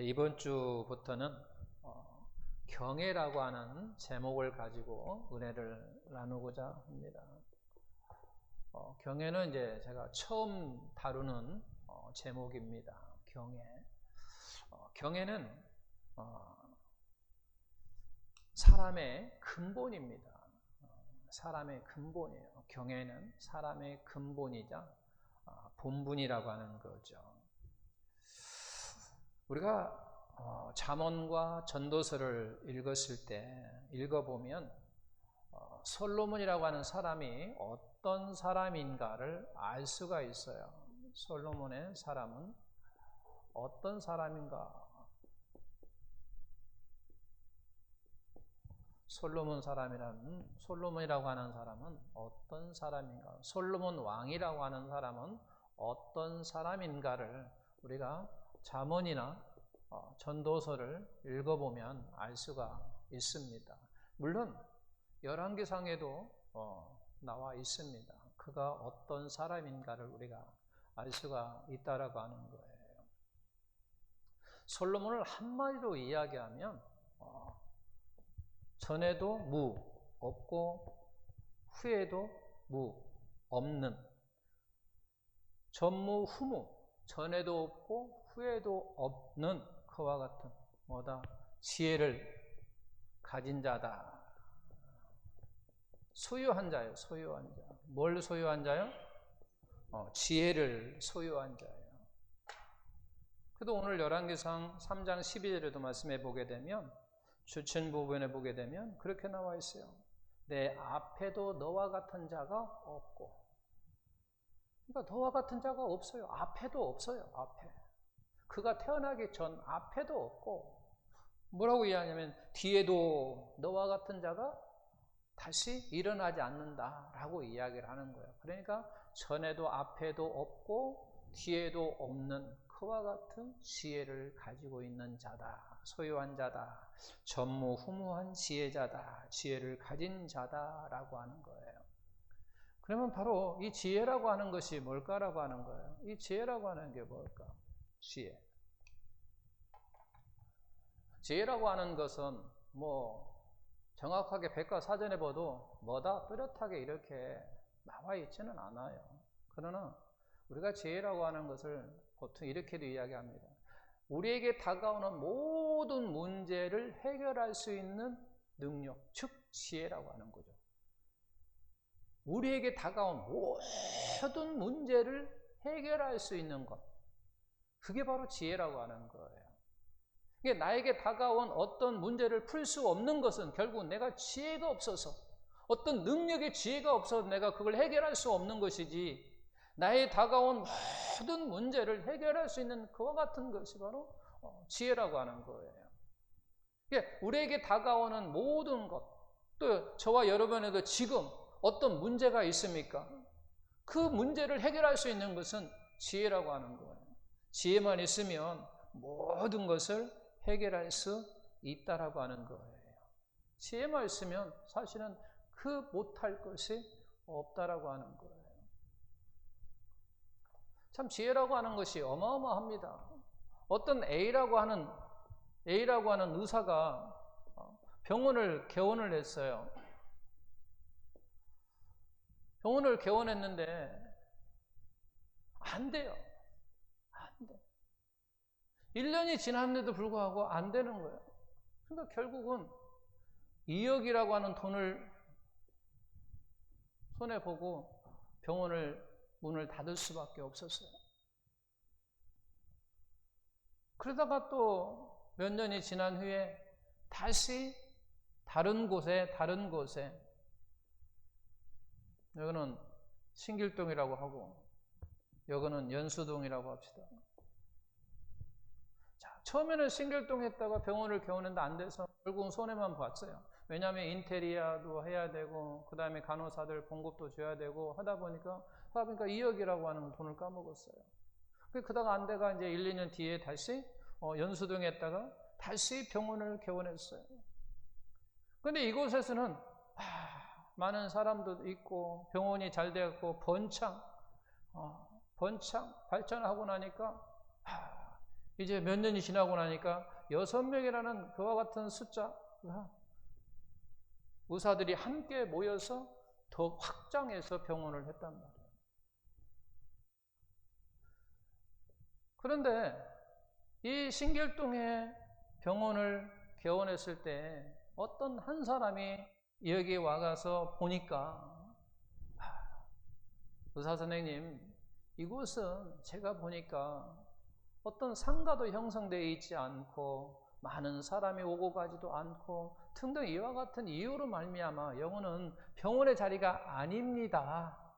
이번 주부터는 경애라고 하는 제목을 가지고 은혜를 나누고자 합니다. 경애는 이제 제가 처음 다루는 제목입니다. 경애. 경애는 사람의 근본입니다. 사람의 근본이에요. 경애는 사람의 근본이자 본분이라고 하는 거죠. 우리가 잠언과 전도서를 읽었을 때 읽어보면 솔로몬이라고 하는 사람이 어떤 사람인가를 알 수가 있어요. 솔로몬의 사람은 어떤 사람인가? 솔로몬이라고 하는 사람은 어떤 사람인가? 솔로몬 왕이라고 하는 사람은 어떤 사람인가를 우리가 잠언이나 전도서를 읽어보면 알 수가 있습니다. 물론 열왕기상에도 나와 있습니다. 그가 어떤 사람인가를 우리가 알 수가 있다라고 하는 거예요. 솔로몬을 한마디로 이야기하면 전에도 무 없고 후에도 무 없는, 전무후무, 전에도 없고 후에도 없는 그와 같은 지혜를 가진 자다. 소유한 자예요. 소유한 자. 뭘 소유한 자요? 지혜를 소유한 자예요. 그래도 오늘 열왕기상 3장 12절에도 말씀해 보게 되면, 주천 부분에 보게 되면 그렇게 나와 있어요. 내 앞에도 너와 같은 자가 없고. 그러니까 너와 같은 자가 없어요. 앞에도 없어요. 앞에. 그가 태어나기 전 앞에도 없고, 뭐라고 이해하냐면 뒤에도 너와 같은 자가 다시 일어나지 않는다라고 이야기를 하는 거예요. 그러니까 전에도 앞에도 없고 뒤에도 없는 그와 같은 지혜를 가지고 있는 자다. 소유한 자다. 전무후무한 지혜자다. 지혜를 가진 자다라고 하는 거예요. 그러면 바로 이 지혜라고 하는 것이 뭘까라고 하는 거예요. 이 지혜라고 하는 게 뭘까? 지혜. 지혜라고 하는 것은 정확하게 백과사전에 봐도 뚜렷하게 이렇게 나와 있지는 않아요. 그러나 우리가 지혜라고 하는 것을 보통 이렇게도 이야기합니다. 우리에게 다가오는 모든 문제를 해결할 수 있는 능력, 즉 지혜라고 하는 거죠. 우리에게 다가온 모든 문제를 해결할 수 있는 것, 그게 바로 지혜라고 하는 거예요. 나에게 다가온 어떤 문제를 풀 수 없는 것은 결국 내가 지혜가 없어서, 어떤 능력의 지혜가 없어서 내가 그걸 해결할 수 없는 것이지, 나의 다가온 모든 문제를 해결할 수 있는 그와 같은 것이 바로 지혜라고 하는 거예요. 우리에게 다가오는 모든 것, 또 저와 여러분에도 지금 어떤 문제가 있습니까? 그 문제를 해결할 수 있는 것은 지혜라고 하는 거예요. 지혜만 있으면 모든 것을 해결할 수 있다라고 하는 거예요. 지혜만 있으면 사실은 그 못할 것이 없다라고 하는 거예요. 참 지혜라고 하는 것이 어마어마합니다. 어떤 A라고 하는 의사가 병원을 개원을 했어요. 병원을 개원했는데 안 돼요. 안 돼. 1년이 지났는데도 불구하고 안 되는 거예요. 그러니까 결국은 2억이라고 하는 돈을 손해보고 병원을 문을 닫을 수밖에 없었어요. 그러다가 또 몇 년이 지난 후에 다시 다른 곳에, 여기는 신길동이라고 하고 여기는 연수동이라고 합시다. 처음에는 신길동에 했다가 병원을 개원했는데 안 돼서 결국은 손해만 봤어요. 왜냐하면 인테리어도 해야 되고 그 다음에 간호사들 봉급도 줘야 되고 하다 보니까 2억이라고 하는 돈을 까먹었어요. 그러다가 안 돼가 이제 1, 2년 뒤에 다시 연수동에 했다가 다시 병원을 개원했어요. 그런데 이곳에서는 많은 사람도 있고 병원이 잘 되었고 번창 발전하고 나니까 이제 몇 년이 지나고 나니까 6명이라는 그와 같은 숫자가 의사들이 함께 모여서 더 확장해서 병원을 했단 말이에요. 그런데 이 신길동에 병원을 개원했을 때 어떤 한 사람이 여기에 와가서 보니까, 의사 선생님, 이곳은 제가 보니까 어떤 상가도 형성되어 있지 않고 많은 사람이 오고 가지도 않고 등등 이와 같은 이유로 말미암아 영어는 병원의 자리가 아닙니다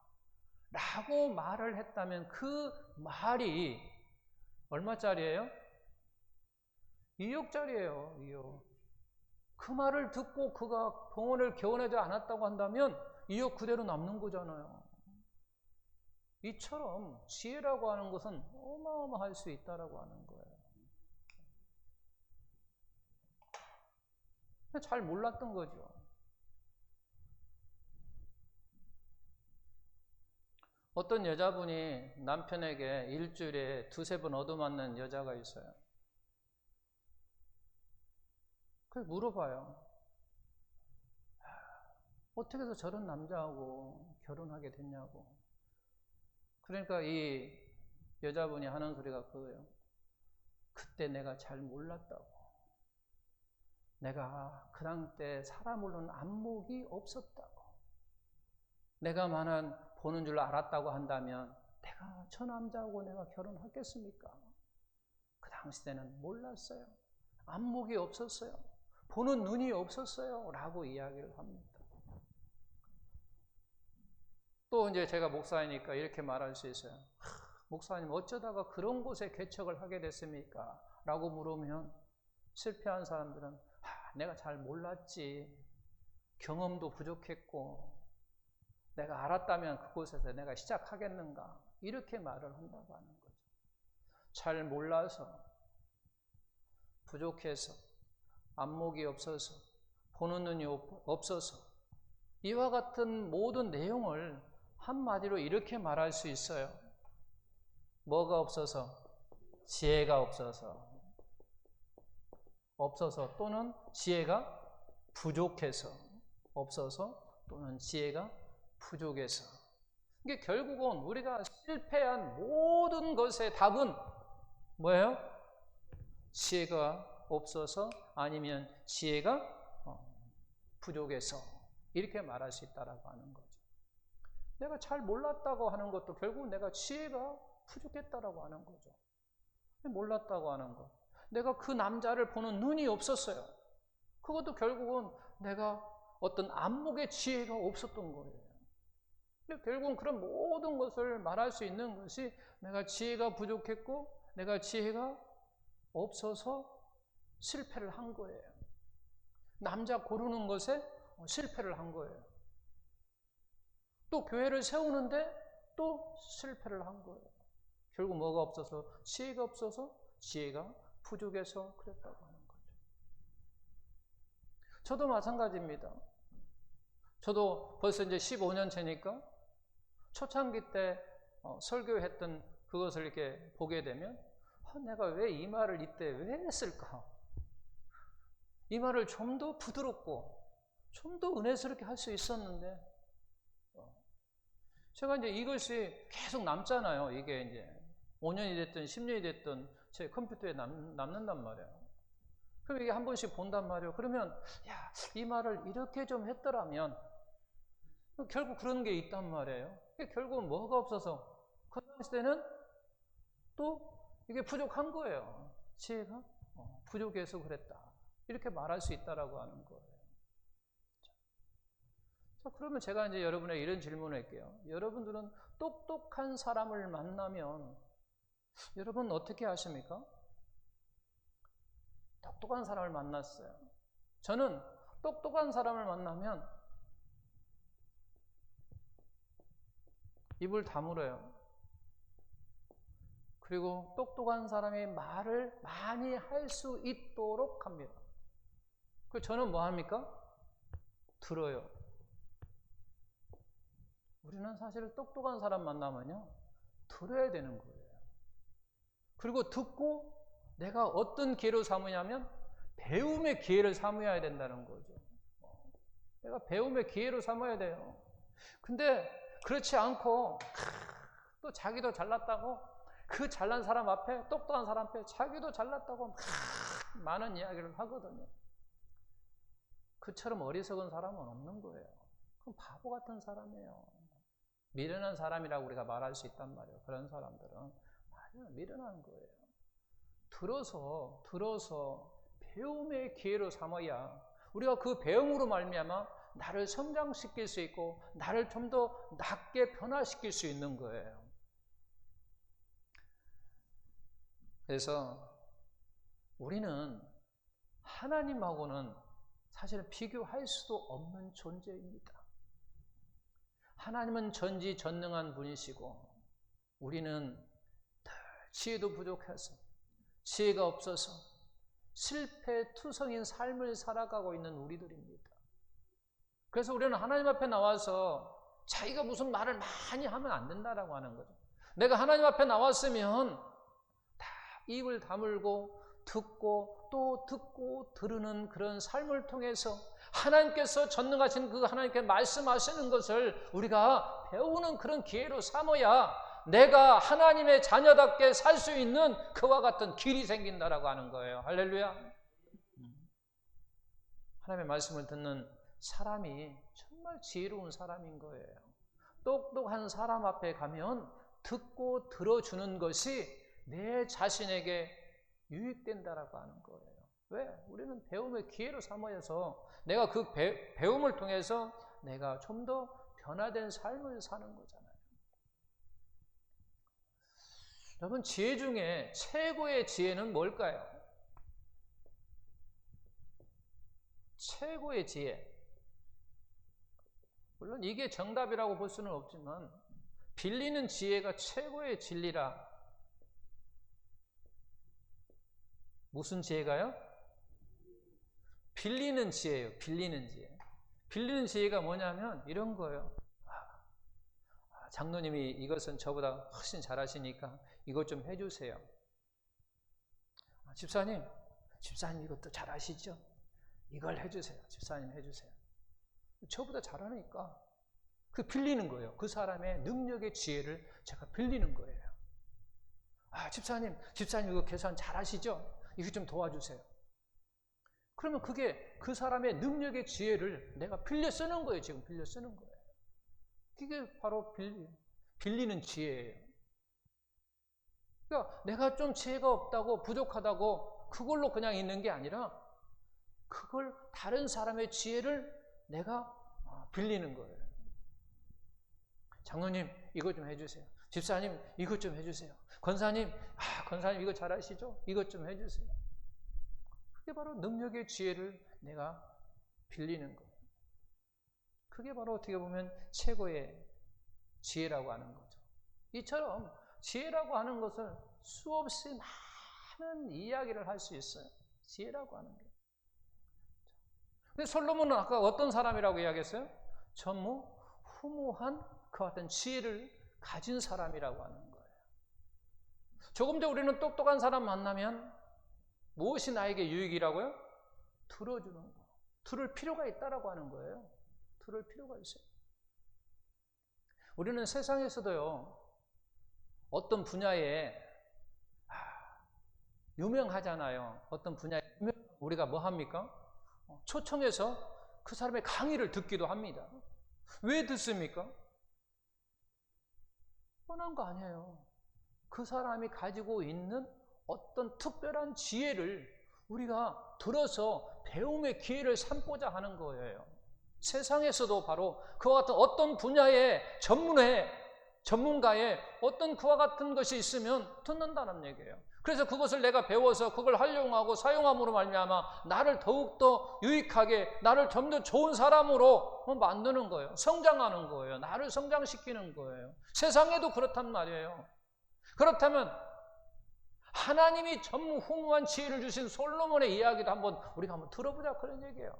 라고 말을 했다면, 그 말이 얼마짜리예요? 2억짜리예요. 2억. 그 말을 듣고 그가 병원을 개원하지 않았다고 한다면 2억 그대로 남는 거잖아요. 이처럼 지혜라고 하는 것은 어마어마할 수 있다라고 하는 거예요. 잘 몰랐던 거죠. 어떤 여자분이 남편에게 일주일에 2-3번 얻어맞는 여자가 있어요. 그래서 물어봐요. 어떻게 해서 저런 남자하고 결혼하게 됐냐고. 그러니까 이 여자분이 하는 소리가 그거예요. 그때 내가 잘 몰랐다고. 내가 그 당때 사람으로는 안목이 없었다고. 내가 만약 보는 줄 알았다고 한다면 내가 저 남자하고 내가 결혼하겠습니까? 그 당시 때는 몰랐어요. 안목이 없었어요. 보는 눈이 없었어요. 라고 이야기를 합니다. 또 이제 제가 목사이니까 이렇게 말할 수 있어요. 목사님, 어쩌다가 그런 곳에 개척을 하게 됐습니까? 라고 물으면 실패한 사람들은 내가 잘 몰랐지. 경험도 부족했고 내가 알았다면 그곳에서 내가 시작하겠는가? 이렇게 말을 한다고 하는 거죠. 잘 몰라서, 부족해서, 안목이 없어서, 보는 눈이 없어서, 이와 같은 모든 내용을 한마디로 이렇게 말할 수 있어요. 뭐가 없어서? 지혜가 없어서. 없어서 또는 지혜가 부족해서. 없어서 또는 지혜가 부족해서. 이게 결국은 우리가 실패한 모든 것의 답은 뭐예요? 지혜가 없어서, 아니면 지혜가 부족해서, 이렇게 말할 수 있다라고 하는 거죠. 내가 잘 몰랐다고 하는 것도 결국 내가 지혜가 부족했다라고 하는 거죠. 몰랐다고 하는 것. 내가 그 남자를 보는 눈이 없었어요. 그것도 결국은 내가 어떤 안목의 지혜가 없었던 거예요. 결국은 그런 모든 것을 말할 수 있는 것이 내가 지혜가 부족했고 내가 지혜가 없어서 실패를 한 거예요. 남자 고르는 것에 실패를 한 거예요. 또 교회를 세우는데 또 실패를 한 거예요. 결국 뭐가 없어서? 지혜가 없어서, 지혜가 부족해서 그랬다고 하는 거죠. 저도 마찬가지입니다. 저도 벌써 이제 15년 차니까 초창기 때 설교했던 그것을 이렇게 보게 되면 내가 왜 이 말을 이때 왜 했을까? 이 말을 좀 더 부드럽고 좀 더 은혜스럽게 할 수 있었는데, 제가 이제 이것이 계속 남잖아요. 이게 이제 5년이 됐든 10년이 됐든 제 컴퓨터에 남는단 말이에요. 그럼 이게 한 번씩 본단 말이에요. 그러면 이 말을 이렇게 좀 했더라면, 결국 그런 게 있단 말이에요. 결국은 뭐가 없어서? 그 당시 때는 또 이게 부족한 거예요. 지혜가 부족해서 그랬다. 이렇게 말할 수 있다라고 하는 거예요. 자, 그러면 제가 이제 여러분에게 이런 질문을 할게요. 여러분들은 똑똑한 사람을 만나면 여러분 어떻게 하십니까? 똑똑한 사람을 만났어요. 저는 똑똑한 사람을 만나면 입을 다물어요. 그리고 똑똑한 사람이 말을 많이 할 수 있도록 합니다. 그리고 저는 뭐 합니까? 들어요. 우리는 사실 똑똑한 사람 만나면요, 들어야 되는 거예요. 그리고 듣고 내가 어떤 기회로 삼으냐면 배움의 기회를 삼아야 된다는 거죠. 내가 배움의 기회로 삼아야 돼요. 근데 그렇지 않고 또 자기도 잘났다고 그 잘난 사람 앞에, 똑똑한 사람 앞에 자기도 잘났다고 많은 이야기를 하거든요. 그처럼 어리석은 사람은 없는 거예요. 그럼 바보 같은 사람이에요. 미련한 사람이라고 우리가 말할 수 있단 말이에요. 그런 사람들은 아니요, 미련한 거예요. 들어서 배움의 기회로 삼아야 우리가 그 배움으로 말미암아 나를 성장시킬 수 있고 나를 좀 더 낫게 변화시킬 수 있는 거예요. 그래서 우리는 하나님하고는 사실 비교할 수도 없는 존재입니다. 하나님은 전지전능한 분이시고 우리는 지혜도 부족해서 지혜가 없어서 실패투성인 삶을 살아가고 있는 우리들입니다. 그래서 우리는 하나님 앞에 나와서 자기가 무슨 말을 많이 하면 안 된다라고 하는 거죠. 내가 하나님 앞에 나왔으면 다 입을 다물고 듣고 또 듣고 들으는 그런 삶을 통해서 하나님께서 전능하신 그 하나님께 말씀하시는 것을 우리가 배우는 그런 기회로 삼아야 내가 하나님의 자녀답게 살 수 있는 그와 같은 길이 생긴다라고 하는 거예요. 할렐루야. 하나님의 말씀을 듣는 사람이 정말 지혜로운 사람인 거예요. 똑똑한 사람 앞에 가면 듣고 들어주는 것이 내 자신에게 유익된다라고 하는 거예요. 왜? 우리는 배움의 기회로 삼아서 내가 그 배움을 통해서 내가 좀 더 변화된 삶을 사는 거잖아요. 여러분, 지혜 중에 최고의 지혜는 뭘까요? 최고의 지혜. 물론 이게 정답이라고 볼 수는 없지만 빌리는 지혜가 최고의 진리라. 무슨 지혜가요? 빌리는 지혜예요. 빌리는 지혜. 빌리는 지혜가 뭐냐면 이런 거예요. 장로님이 이것은 저보다 훨씬 잘하시니까 이것 좀 해주세요. 집사님 이것도 잘하시죠? 이걸 해주세요. 집사님 해주세요. 저보다 잘하니까 그 빌리는 거예요. 그 사람의 능력의 지혜를 제가 빌리는 거예요. 집사님 이거 계산 잘하시죠? 이거 좀 도와주세요. 그러면 그게 그 사람의 능력의 지혜를 내가 빌려 쓰는 거예요. 지금 빌려 쓰는 거예요. 그게 바로 빌리는 지혜예요. 그러니까 내가 좀 지혜가 없다고 부족하다고 그걸로 그냥 있는 게 아니라 그걸 다른 사람의 지혜를 내가 빌리는 거예요. 장로님 이거 좀 해주세요. 집사님 이것 좀 해주세요. 권사님 이거 잘하시죠? 이것 좀 해주세요. 그게 바로 능력의 지혜를 내가 빌리는 거예요. 그게 바로 어떻게 보면 최고의 지혜라고 하는 거죠. 이처럼 지혜라고 하는 것을 수없이 많은 이야기를 할 수 있어요. 지혜라고 하는 게. 근데 솔로몬은 아까 어떤 사람이라고 이야기했어요? 전무후무한 그와 같은 지혜를 가진 사람이라고 하는 거예요. 조금 더 우리는 똑똑한 사람 만나면 무엇이 나에게 유익이라고요? 들어주는 거. 들을 필요가 있다라고 하는 거예요. 들을 필요가 있어요. 우리는 세상에서도요, 어떤 분야에 유명하잖아요. 어떤 분야에 우리가 뭐 합니까? 초청해서 그 사람의 강의를 듣기도 합니다. 왜 듣습니까? 뻔한 거 아니에요. 그 사람이 가지고 있는 어떤 특별한 지혜를 우리가 들어서 배움의 기회를 삼고자 하는 거예요. 세상에서도 바로 그와 같은 어떤 분야의 전문가의 어떤 그와 같은 것이 있으면 듣는다는 얘기예요. 그래서 그것을 내가 배워서 그걸 활용하고 사용함으로 말미암아 나를 더욱더 유익하게, 나를 좀 더 좋은 사람으로 만드는 거예요. 성장하는 거예요. 나를 성장시키는 거예요. 세상에도 그렇단 말이에요. 그렇다면 하나님이 전무후무한 지혜를 주신 솔로몬의 이야기도 우리가 한번 들어보자 그런 얘기예요.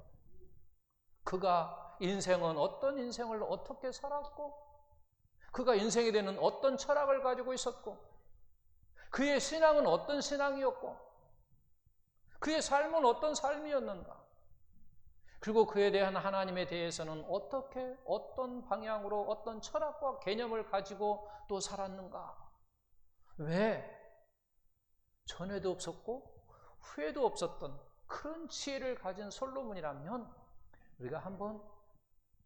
그가 인생은 어떤 인생을 어떻게 살았고 그가 인생에 대한 어떤 철학을 가지고 있었고 그의 신앙은 어떤 신앙이었고 그의 삶은 어떤 삶이었는가? 그리고 그에 대한 하나님에 대해서는 어떻게, 어떤 방향으로, 어떤 철학과 개념을 가지고 또 살았는가? 왜? 전에도 없었고 후에도 없었던 그런 지혜를 가진 솔로몬이라면 우리가 한번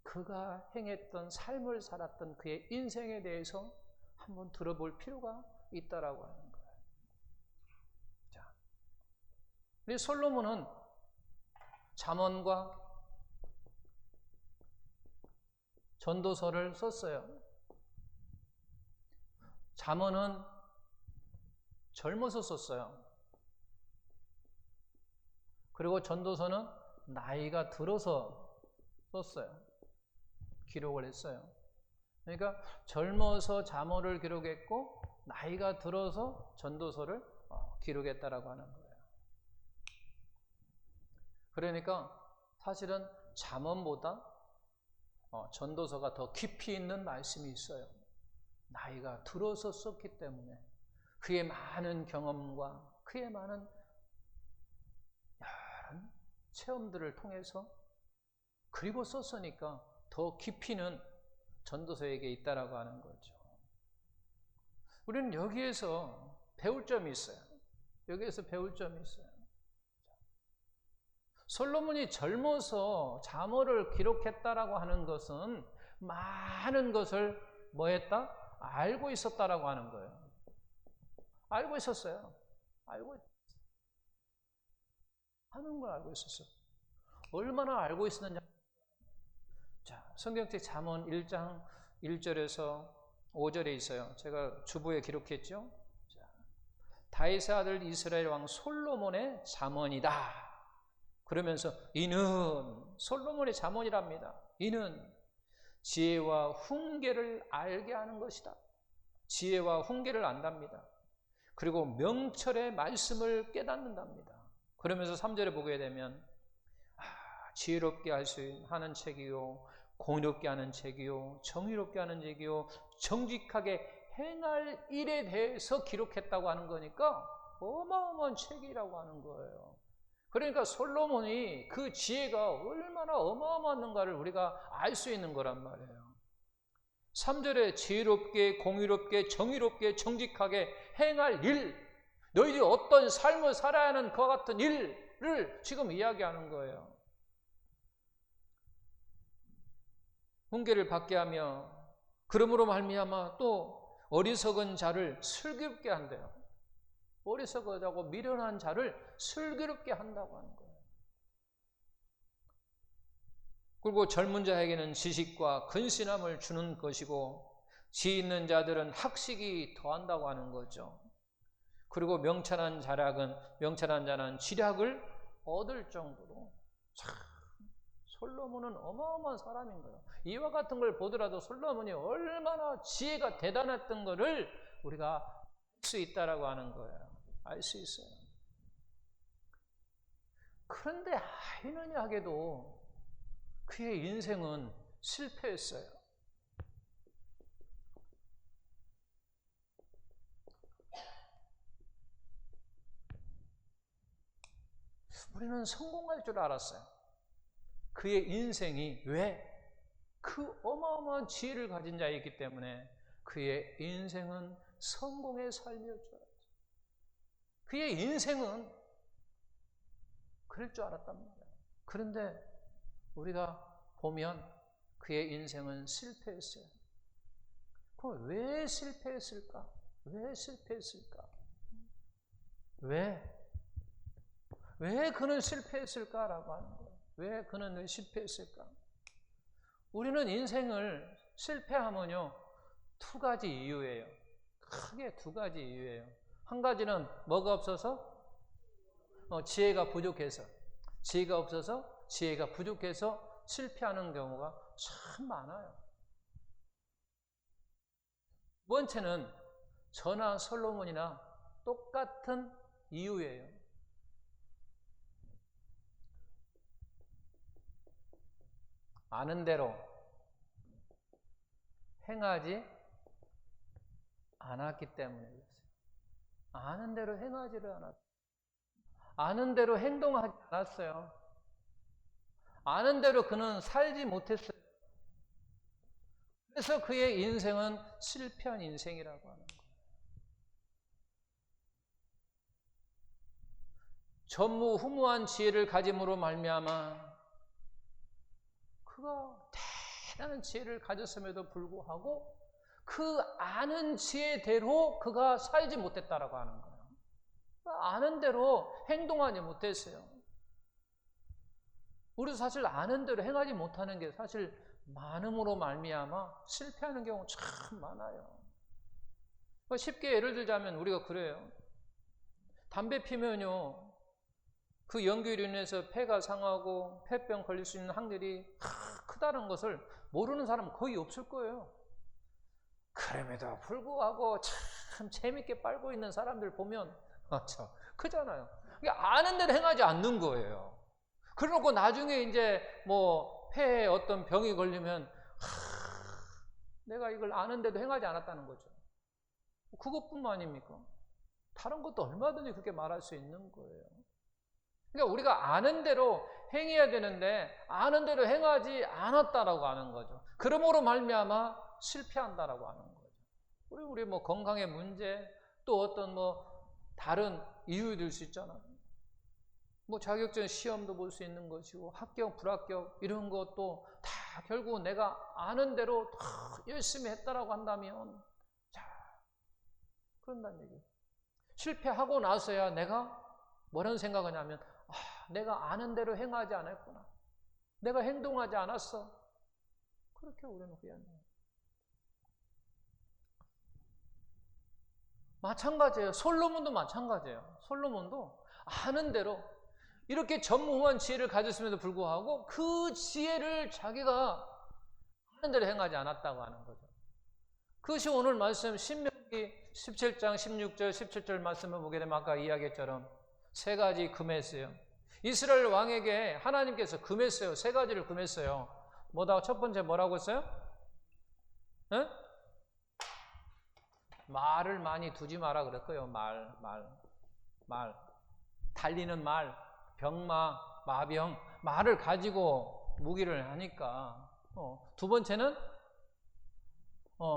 그가 행했던 삶을 살았던 그의 인생에 대해서 한번 들어볼 필요가 있다라고 하는 거예요. 자, 우리 솔로몬은 잠언과 전도서를 썼어요. 잠언은 젊어서 썼어요. 그리고 전도서는 나이가 들어서 썼어요. 기록을 했어요. 그러니까 젊어서 잠언을 기록했고 나이가 들어서 전도서를 기록했다라고 하는 거예요. 그러니까 사실은 잠언보다 전도서가 더 깊이 있는 말씀이 있어요. 나이가 들어서 썼기 때문에 그의 많은 경험과 그의 많은 여러 체험들을 통해서 그리고 썼으니까 더 깊이는 전도서에게 있다라고 하는 거죠. 우리는 여기에서 배울 점이 있어요. 여기에서 배울 점이 있어요. 솔로몬이 젊어서 잠언을 기록했다라고 하는 것은 많은 것을 뭐 했다? 알고 있었다라고 하는 거예요. 알고 있었어요. 하는 걸 알고 있었어요. 얼마나 알고 있었느냐. 자, 성경책 잠언 1장 1절에서 5절에 있어요. 제가 주보에 기록했죠. 자, 다윗의 아들 이스라엘 왕 솔로몬의 잠언이다. 그러면서 이는 솔로몬의 잠언이랍니다. 이는 지혜와 훈계를 알게 하는 것이다. 지혜와 훈계를 안답니다. 그리고 명철의 말씀을 깨닫는답니다. 그러면서 3절에 보게 되면 지혜롭게 할 수 하는 책이요, 공의롭게 하는 책이요, 정의롭게 하는 책이요, 정직하게 행할 일에 대해서 기록했다고 하는 거니까 어마어마한 책이라고 하는 거예요. 그러니까 솔로몬이 그 지혜가 얼마나 어마어마한가를 우리가 알 수 있는 거란 말이에요. 3절에 지혜롭게, 공의롭게, 정의롭게, 정직하게 행할 일, 너희들이 어떤 삶을 살아야 하는 그와 같은 일을 지금 이야기하는 거예요. 훈계를 받게 하며 그러므로 말미암아 또 어리석은 자를 슬기롭게 한대요. 어리석어하고 미련한 자를 슬기롭게 한다고 하는 거예요. 그리고 젊은 자에게는 지식과 근신함을 주는 것이고 지혜 있는 자들은 학식이 더한다고 하는 거죠. 그리고 명철한 자는 지략을 얻을 정도로 참 솔로몬은 어마어마한 사람인 거예요. 이와 같은 걸 보더라도 솔로몬이 얼마나 지혜가 대단했던 것을 우리가 알 수 있다라고 하는 거예요. 알 수 있어요. 그런데 아이러니하게도 그의 인생은 실패했어요. 우리는 성공할 줄 알았어요. 그의 인생이 왜? 그 어마어마한 지혜를 가진 자이기 때문에 그의 인생은 성공의 삶이었죠. 그의 인생은 그럴 줄 알았단 말이에요. 그런데 우리가 보면 그의 인생은 실패했어요. 그럼 왜 실패했을까? 왜 실패했을까? 왜 그는 실패했을까라고 하는 거예요. 왜 그는 실패했을까? 우리는 인생을 실패하면요, 두 가지 이유예요. 크게 두 가지 이유예요. 한 가지는 뭐가 없어서? 지혜가 부족해서. 지혜가 없어서, 지혜가 부족해서 실패하는 경우가 참 많아요. 두 번째는 저나 솔로몬이나 똑같은 이유예요. 아는 대로 행하지 않았기 때문에 그랬어요. 아는 대로 행하지를 않았다. 아는 대로 행동하지 않았어요. 아는 대로 그는 살지 못했어요. 그래서 그의 인생은 실패한 인생이라고 하는 거예요. 전무후무한 지혜를 가짐으로 말미암아 그가 대단한 지혜를 가졌음에도 불구하고 그 아는 지혜대로 그가 살지 못했다라고 하는 거예요. 아는 대로 행동하지 못했어요. 우리도 사실 아는 대로 행하지 못하는 게 사실 많음으로 말미암아 실패하는 경우 참 많아요. 쉽게 예를 들자면 우리가 그래요. 담배 피면요, 그 연기로 인해서 폐가 상하고 폐병 걸릴 수 있는 확률이 크다는 것을 모르는 사람은 거의 없을 거예요. 그럼에도 불구하고 참 재밌게 빨고 있는 사람들 보면 크잖아요. 아는 대로 행하지 않는 거예요. 그러고 나중에 이제 뭐 폐에 어떤 병이 걸리면 내가 이걸 아는데도 행하지 않았다는 거죠. 그것뿐만 아닙니까? 다른 것도 얼마든지 그렇게 말할 수 있는 거예요. 그러니까 우리가 아는 대로 행해야 되는데 아는 대로 행하지 않았다라고 하는 거죠. 그러므로 말미암아 실패한다라고 하는 거죠. 우리 뭐 건강의 문제, 또 어떤 뭐 다른 이유일 수 있잖아요. 뭐 자격증 시험도 볼 수 있는 것이고 합격, 불합격 이런 것도 다 결국 내가 아는 대로 다 열심히 했다라고 한다면 그런다는 얘기예요. 실패하고 나서야 내가 뭐라는 생각을 하냐면 내가 아는 대로 행하지 않았구나. 내가 행동하지 않았어. 그렇게 우리는 후회한다. 마찬가지예요. 솔로몬도 마찬가지예요. 솔로몬도 아는 대로 이렇게 전무후무한 지혜를 가졌음에도 불구하고 그 지혜를 자기가 하는 대로 행하지 않았다고 하는 거죠. 그것이 오늘 말씀 신명기 17장 16절 17절 말씀을 보게 되면 아까 이야기했처럼 세 가지 금했어요. 이스라엘 왕에게 하나님께서 금했어요. 세 가지를 금했어요. 뭐다? 첫 번째 뭐라고 했어요? 에? 말을 많이 두지 마라 그랬고요. 말. 달리는 말, 병마, 마병, 말을 가지고 무기를 하니까. 두 번째는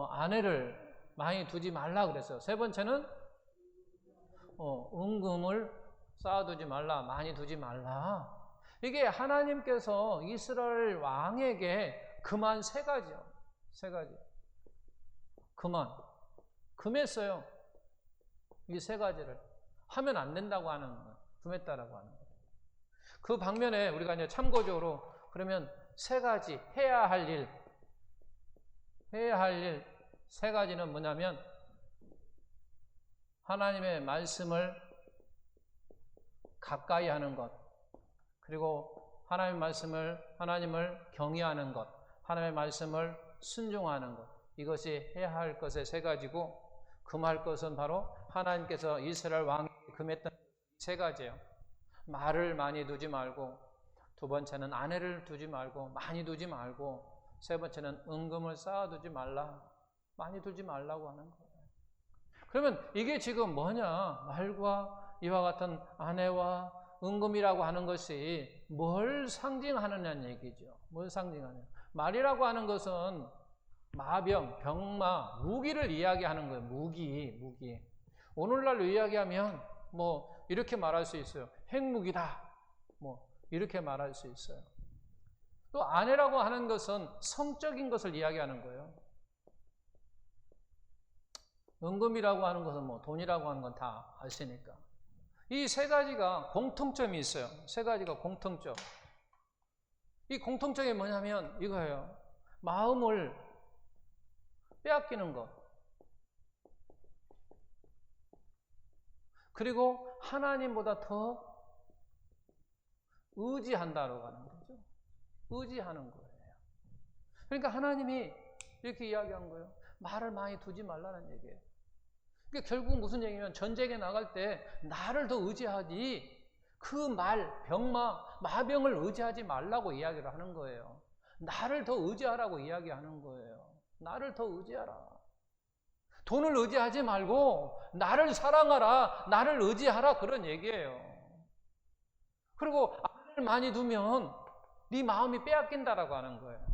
아내를 많이 두지 말라 그랬어요. 세 번째는 은금을 쌓아두지 말라, 많이 두지 말라. 이게 하나님께서 이스라엘 왕에게 금한 세 가지요. 세 가지. 금했어요. 이 세 가지를 하면 안 된다고 하는 거예요. 금했다라고 하는 거예요. 그 방면에 우리가 이제 참고적으로 그러면 세 가지 해야 할 일 세 가지는 뭐냐면 하나님의 말씀을 가까이 하는 것, 그리고 하나님을 경외하는 것, 하나님의 말씀을 순종하는 것, 이것이 해야 할 것의 세 가지고 금할 것은 바로 하나님께서 이스라엘 왕이 금했던 세 가지예요. 말을 많이 두지 말고, 두 번째는 아내를 두지 말고 많이 두지 말고, 세 번째는 은금을 쌓아두지 말라, 많이 두지 말라고 하는 거예요. 그러면 이게 지금 뭐냐? 말과 이와 같은 아내와 은금이라고 하는 것이 뭘 상징하느냐는 얘기죠. 뭘 상징하냐? 말이라고 하는 것은 마병, 병마, 무기를 이야기하는 거예요. 무기. 오늘날로 이야기하면 뭐 이렇게 말할 수 있어요. 핵무기다. 뭐 이렇게 말할 수 있어요. 또 아내라고 하는 것은 성적인 것을 이야기하는 거예요. 은금이라고 하는 것은 뭐 돈이라고 하는 건 다 아시니까. 이 세 가지가 공통점이 있어요. 세 가지가 공통점. 이 공통점이 뭐냐면 이거예요. 마음을 빼앗기는 것. 그리고 하나님보다 더 의지한다고 하는 거죠. 의지하는 거예요. 그러니까 하나님이 이렇게 이야기한 거예요. 말을 많이 두지 말라는 얘기예요. 그러니까 결국 무슨 얘기냐면 전쟁에 나갈 때 나를 더 의지하지 그 말, 병마, 마병을 의지하지 말라고 이야기를 하는 거예요. 나를 더 의지하라고 이야기하는 거예요. 나를 더 의지하라. 돈을 의지하지 말고 나를 사랑하라, 나를 의지하라 그런 얘기예요. 그리고 아내를 많이 두면 네 마음이 빼앗긴다라고 하는 거예요.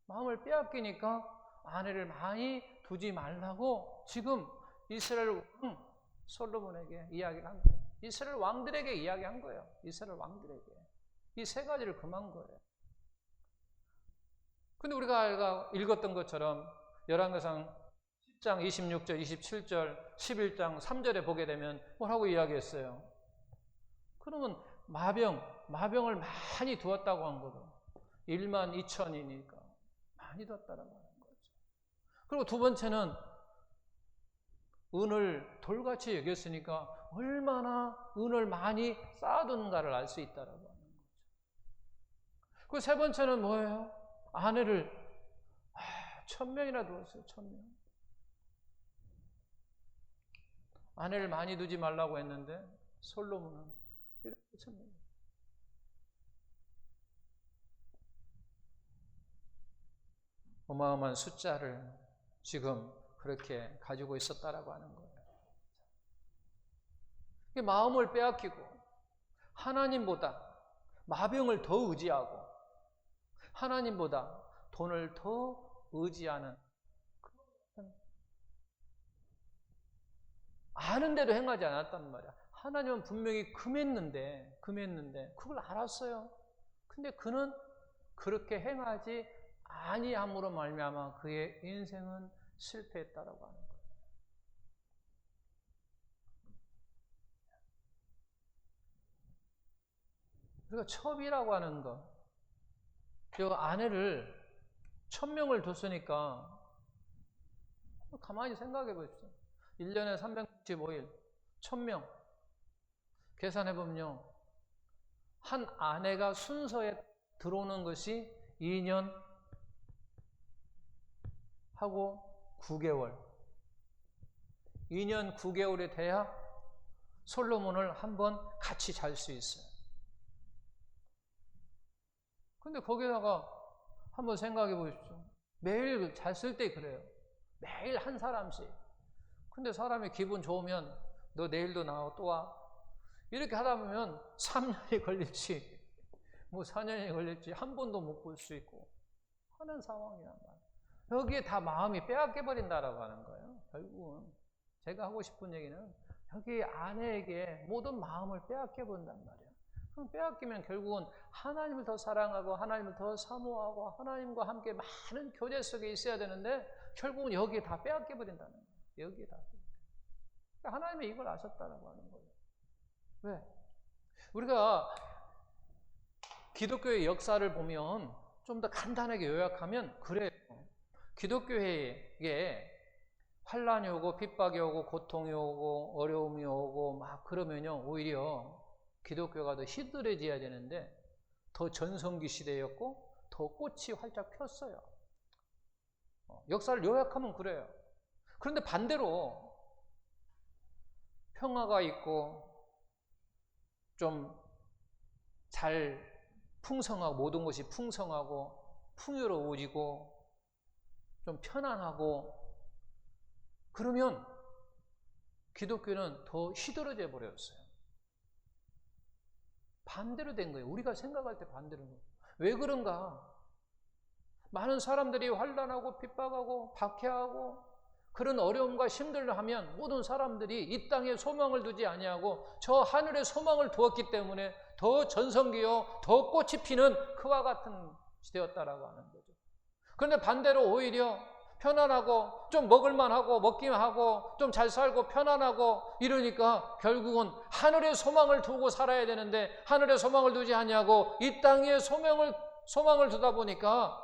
마음을 빼앗기니까 아내를 많이 두지 말라고 지금 이스라엘 왕 솔로몬에게 이야기를 한 거예요. 이스라엘 왕들에게 이야기한 거예요. 이스라엘 왕들에게. 이 세 가지를 금한 거예요. 근데 우리가 읽었던 것처럼 열왕기상 10장 26절, 27절, 11장 3절에 보게 되면 뭐라고 이야기했어요? 그러면 마병을 많이 두었다고 한 거죠. 1만 2천이니까 많이 두었다라고 하는 거죠. 그리고 두 번째는 은을 돌같이 여겼으니까 얼마나 은을 많이 쌓아둔가를 알 수 있다라고 하는 거죠. 그 세 번째는 뭐예요? 아내를 1000명이나 두었어요. 1000명. 아내를 많이 두지 말라고 했는데 솔로몬은 이렇게 1000명. 어마어마한 숫자를 지금 그렇게 가지고 있었다라고 하는 거예요. 마음을 빼앗기고 하나님보다 마병을 더 의지하고 하나님보다 돈을 더 의지하는, 아는 대로 행하지 않았단 말이야. 하나님은 분명히 금했는데 그걸 알았어요. 근데 그는 그렇게 행하지 아니함으로 말미암아 그의 인생은 실패했다라고 하는 거예요. 그러니까 첩이라고 하는 거, 저 아내를 1000명을 뒀으니까 가만히 생각해 보십시오. 1년에 365일 1000명 계산해 보면요, 한 아내가 순서에 들어오는 것이 2년 하고 9개월, 2년 9개월이 돼야 솔로몬을 한번 같이 잘 수 있어요. 근데 거기다가 한번 생각해 보십시오. 매일 잤을 때 그래요. 매일 한 사람씩. 근데 사람이 기분 좋으면 너 내일도 나와 또 와. 이렇게 하다 보면 3년이 걸릴지 뭐 4년이 걸릴지 한 번도 못 볼 수 있고 하는 상황이란 말이에요. 여기에 다 마음이 빼앗겨 버린다라고 하는 거예요. 결국은 제가 하고 싶은 얘기는 여기 아내에게 모든 마음을 빼앗겨 본단 말이에요. 그럼 빼앗기면 결국은 하나님을 더 사랑하고 하나님을 더 사모하고 하나님과 함께 많은 교제 속에 있어야 되는데 결국은 여기에 다 빼앗겨 버린다는 거예요. 여기에 다. 하나님이 이걸 아셨다라고 하는 거예요. 왜? 우리가 기독교의 역사를 보면 좀 더 간단하게 요약하면 그래요. 기독교회에 환난이 오고 핍박이 오고 고통이 오고 어려움이 오고 막 그러면요, 오히려 기독교가 더 희들해져야 되는데 더 전성기 시대였고 더 꽃이 활짝 폈어요. 역사를 요약하면 그래요. 그런데 반대로 평화가 있고 좀 잘 풍성하고 모든 것이 풍성하고 풍요로워지고 좀 편안하고 그러면 기독교는 더 희들어져 버렸어요. 반대로 된 거예요. 우리가 생각할 때 반대로. 왜 그런가? 많은 사람들이 환난하고 핍박하고 박해하고 그런 어려움과 힘들어 하면 모든 사람들이 이 땅에 소망을 두지 아니하고 저 하늘에 소망을 두었기 때문에 더 전성기요, 더 꽃이 피는 그와 같은 시대였다라고 하는 거죠. 그런데 반대로 오히려 편안하고 좀 먹을만하고 먹기만 하고 좀 잘 살고 편안하고 이러니까 결국은 하늘에 소망을 두고 살아야 되는데 하늘에 소망을 두지 아니하고 이 땅에 소망을 두다 보니까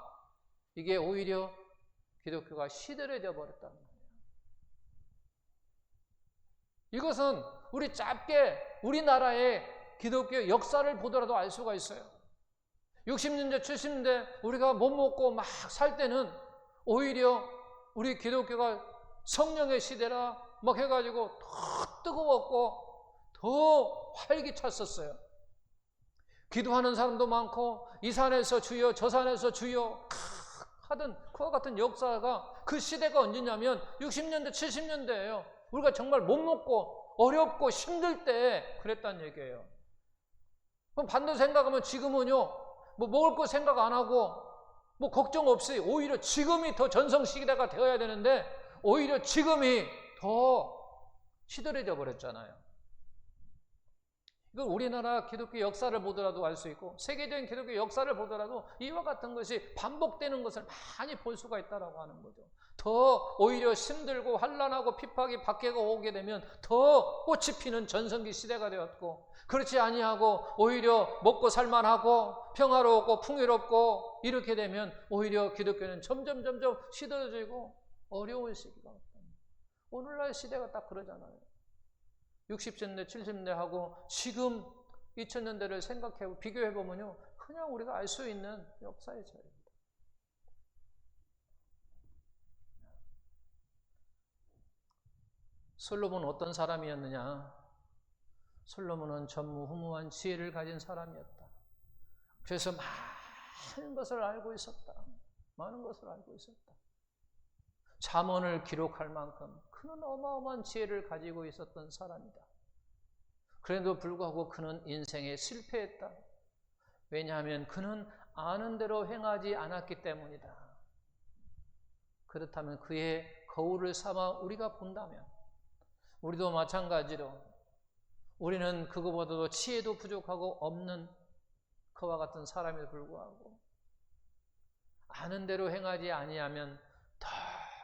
이게 오히려 기독교가 시들해져 버렸다는 거예요. 이것은 우리 짧게 우리나라의 기독교 역사를 보더라도 알 수가 있어요. 60년대, 70년대 우리가 못 먹고 막 살 때는 오히려 우리 기독교가 성령의 시대라 막 해가지고 더 뜨거웠고 더 활기찼었어요. 기도하는 사람도 많고 이 산에서 주여 저 산에서 주여 하던 그와 같은 역사가 그 시대가 언제냐면 60년대, 70년대예요. 우리가 정말 못 먹고 어렵고 힘들 때 그랬다는 얘기예요. 그럼 반대로 생각하면 지금은요, 뭐 먹을 거 생각 안 하고 뭐 걱정 없이 오히려 지금이 더 전성시대가 되어야 되는데 오히려 지금이 더 시들해져 버렸잖아요. 이걸 우리나라 기독교 역사를 보더라도 알 수 있고 세계적인 기독교 역사를 보더라도 이와 같은 것이 반복되는 것을 많이 볼 수가 있다라고 하는 거죠. 더 오히려 힘들고 환난하고 핍박이 박해가 오게 되면 더 꽃이 피는 전성기 시대가 되었고, 그렇지 아니하고 오히려 먹고 살만하고 평화롭고 풍요롭고 이렇게 되면 오히려 기독교는 점점 시들어지고 어려운 시기가 왔답니다. 오늘날 시대가 딱 그러잖아요. 60년대 70년대하고 지금 2000년대를 생각해 비교해 보면요, 그냥 우리가 알 수 있는 역사의 차이입니다. 솔로몬은 어떤 사람이었느냐? 솔로몬은 전무후무한 지혜를 가진 사람이었다. 그래서 많은 것을 알고 있었다. 많은 것을 알고 있었다. 잠언을 기록할 만큼 그는 어마어마한 지혜를 가지고 있었던 사람이다. 그래도 불구하고 그는 인생에 실패했다. 왜냐하면 그는 아는 대로 행하지 않았기 때문이다. 그렇다면 그의 거울을 삼아 우리가 본다면 우리도 마찬가지로 우리는 그거보다도 지혜도 부족하고 없는 그와 같은 사람에도 불구하고 아는 대로 행하지 아니하면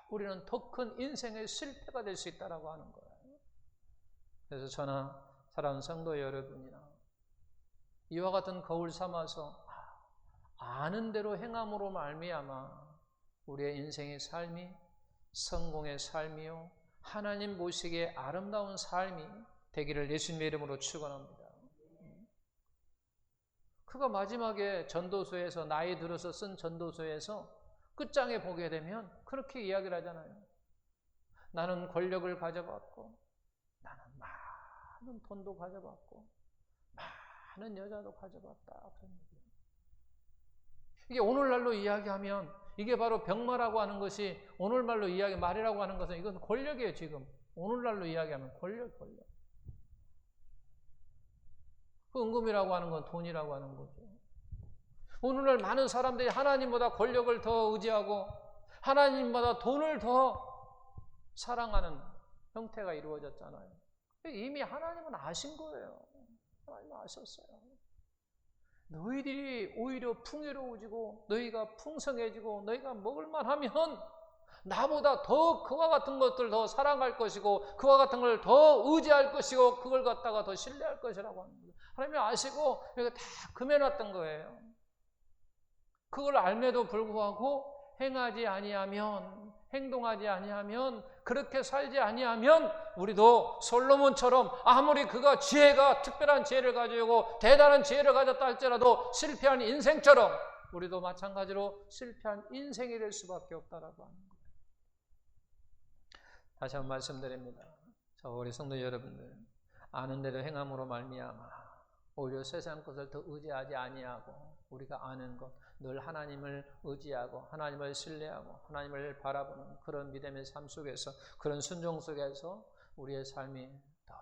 우리는 더 큰 인생의 실패가 될 수 있다고 하는 거예요. 그래서 저나 사랑하는 성도 여러분이나 이와 같은 거울 삼아서 아는 대로 행함으로 말미암아 우리의 인생의 삶이 성공의 삶이요 하나님 보시기에 아름다운 삶이 되기를 예수님의 이름으로 축원합니다. 그가 마지막에 전도서에서 나이 들어서 쓴 전도서에서 끝장에 보게 되면 그렇게 이야기를 하잖아요. 나는 권력을 가져봤고 나는 많은 돈도 가져봤고 많은 여자도 가져봤다. 이게 오늘날로 이야기하면 이게 바로 병마라고 하는 것이 오늘날로 말이라고 하는 것은 이건 권력이에요. 지금 오늘날로 이야기하면 권력. 그 은금이라고 하는 건 돈이라고 하는 거죠. 오늘날 많은 사람들이 하나님보다 권력을 더 의지하고 하나님보다 돈을 더 사랑하는 형태가 이루어졌잖아요. 이미 하나님은 아신 거예요. 하나님은 아셨어요. 너희들이 오히려 풍요로워지고 너희가 풍성해지고 너희가 먹을만 하면 나보다 더 그와 같은 것들 더 사랑할 것이고 그와 같은 걸 더 의지할 것이고 그걸 갖다가 더 신뢰할 것이라고 하는 거예요. 하나님이 아시고 이거 다 금해놨던 거예요. 그걸 알매도 불구하고 행동하지 아니하면 그렇게 살지 아니하면 우리도 솔로몬처럼 아무리 그가 특별한 지혜를 가지고 대단한 지혜를 가졌다 할지라도 실패한 인생처럼 우리도 마찬가지로 실패한 인생이 될 수밖에 없다라고 하는 거예요. 다시 한번 말씀드립니다. 우리 성도 여러분들, 아는 대로 행함으로 말미암아 오히려 세상 것을 더 의지하지 아니하고 우리가 아는 것, 늘 하나님을 의지하고 하나님을 신뢰하고 하나님을 바라보는 그런 믿음의 삶 속에서 그런 순종 속에서 우리의 삶이 더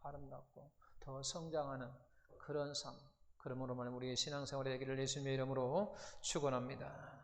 아름답고 더 성장하는 그런 삶, 그러므로 말하면 우리의 신앙생활의 되기를 예수님의 이름으로 축원합니다.